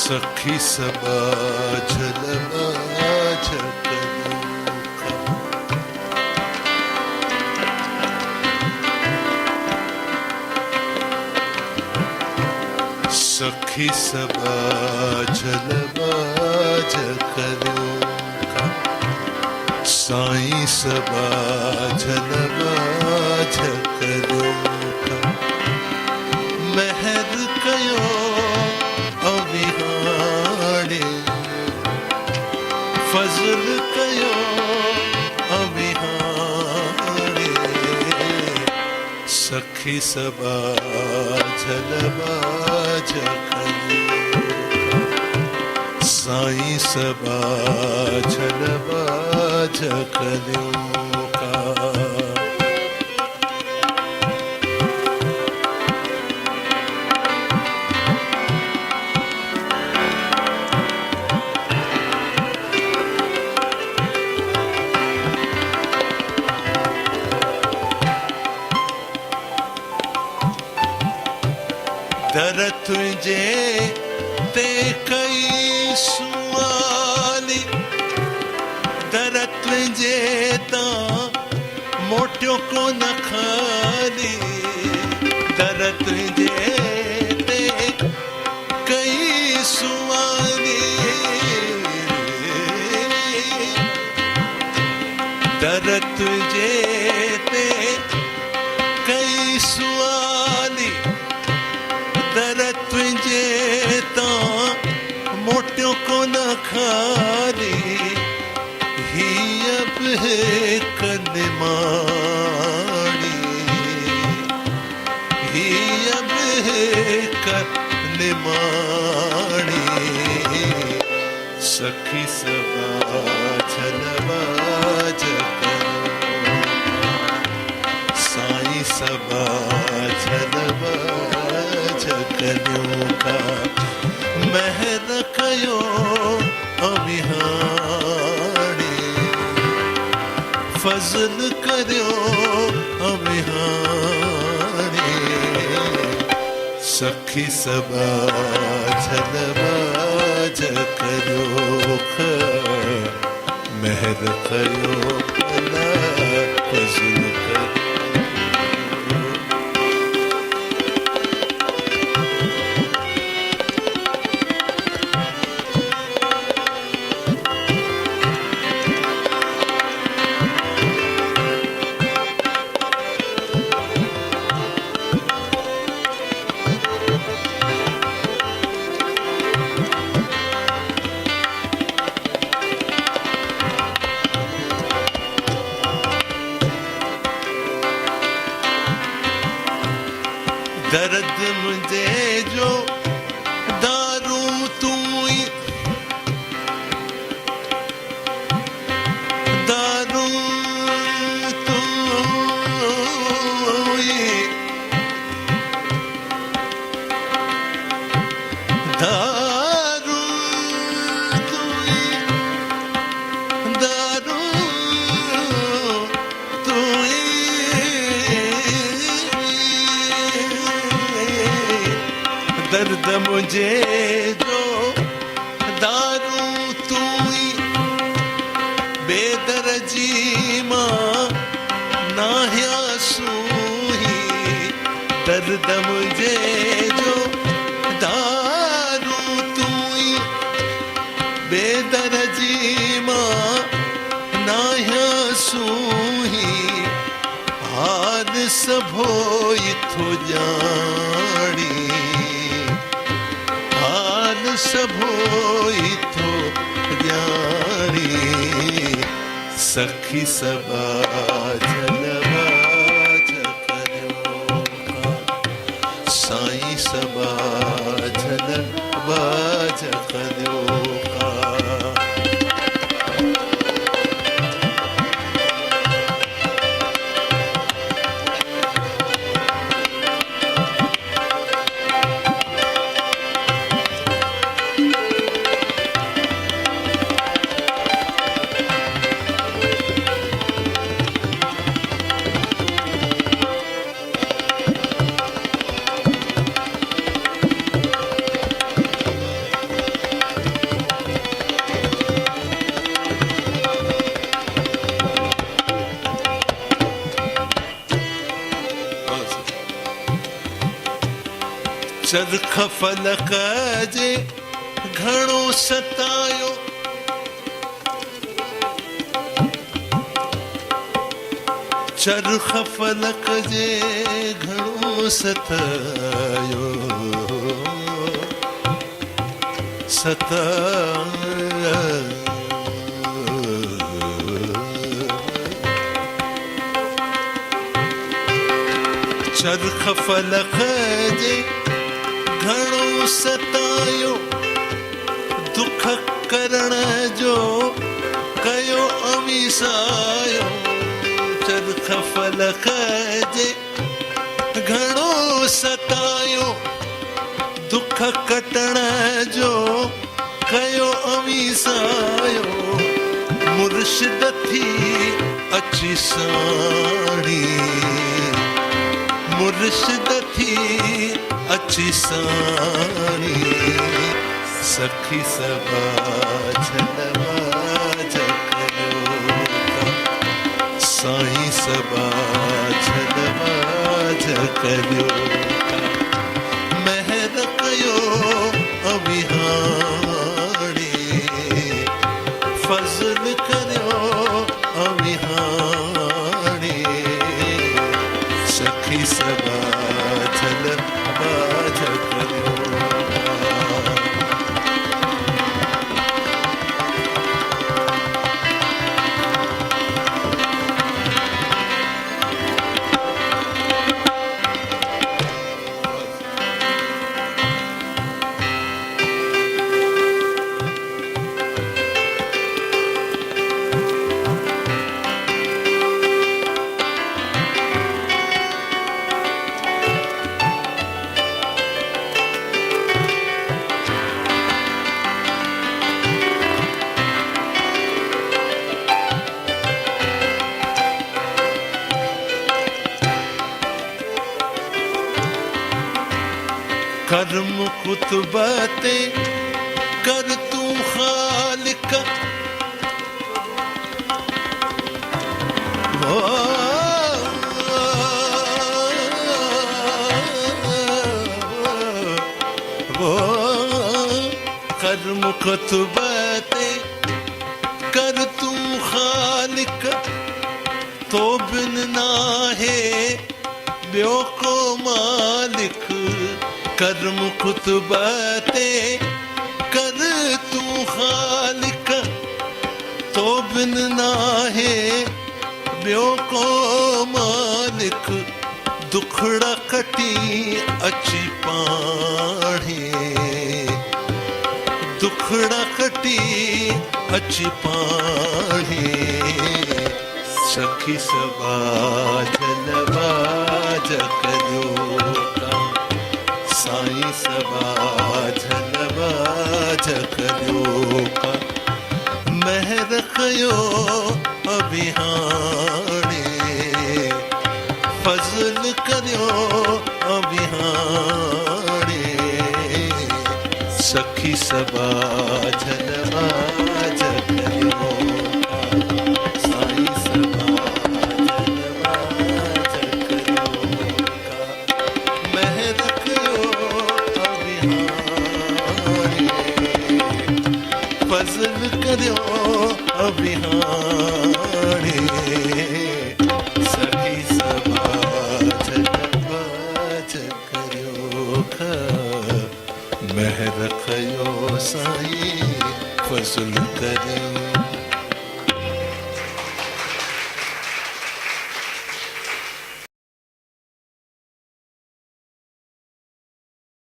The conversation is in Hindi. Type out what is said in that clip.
सखी सबा झलवा झकलूका सखी सबा झलवा झकलूका साईं सबा झलवा झकलूका महर कयो अविहाणे फजल कयो अविहाणे सखी सबा झलवा झकलूका साईं सबा झलवा झकलूका दर तुझे ते कई सुवाली दर तुझे ता मोटियो को न खाली दर तुझे ते कई सुवाली दर तुझे ते कई सुवाली दर तुझे ता मोटियों को न खाली ही अब है कनमाणी ही अब है कनमाणी सखी सबा झलवा झकलूका साईं सबा झलवा झकलूका महर कयो अविहाणे फजल करियो अविहाणे सखी सबा झलवा झकलूका महर कयो फजल करियो दर्द मुझे जो दारू तू दारू तू दारू तू दारू तू दर्द मुझे जो दारू तू बेदर्जी मां नाहिया सूही दर्द मुझे जो दारू तू बेदर्जी मां नाहिया सूही हाल सभो इथो जानी सबो इथो जानी सखी सबा झलवा झकलूका साईं सबा झलवा झकलूका चरख फलक जे घणो सतायो चरख फलक जे घणो सतायो चरख फलक जे घणो सतायो दुख करण जो कयो अमीसायो चरख फलक जे घणो सतायो दुख कटण जो कयो अमीसायो मुर्शिद थी अची साणी मुर्शिद थी अची साणी सखी सबा झलवाज कयो साईं सबा झलवाज कयो महर कयो अविहाणी फज़ल कयो अविहाणी सखी सबा झलवाज कयो कर्म कुतबते कर तू खालिक कर्म कुतबते कर तू खालिक तो बिन नाहे ॿियो को मालिक कर्म कुतबते कर तू खालिक तो बिन नाहे ॿियो को मालिक दुखड़ा कटी अची पाणे दुखड़ा कटी अची पाणे सखी सबा झलवाज कयो साईं सबा झलवाज कयो महर कयो अभिहाणे फज़ल कयो अभिहाणे सखी सबा झलवाज कयो साईं सबा झलवाज कयो महर फज़ल कयो अभिहाणे सखी सबा झलवाज कयो महर कयो साईं फज़ल कयो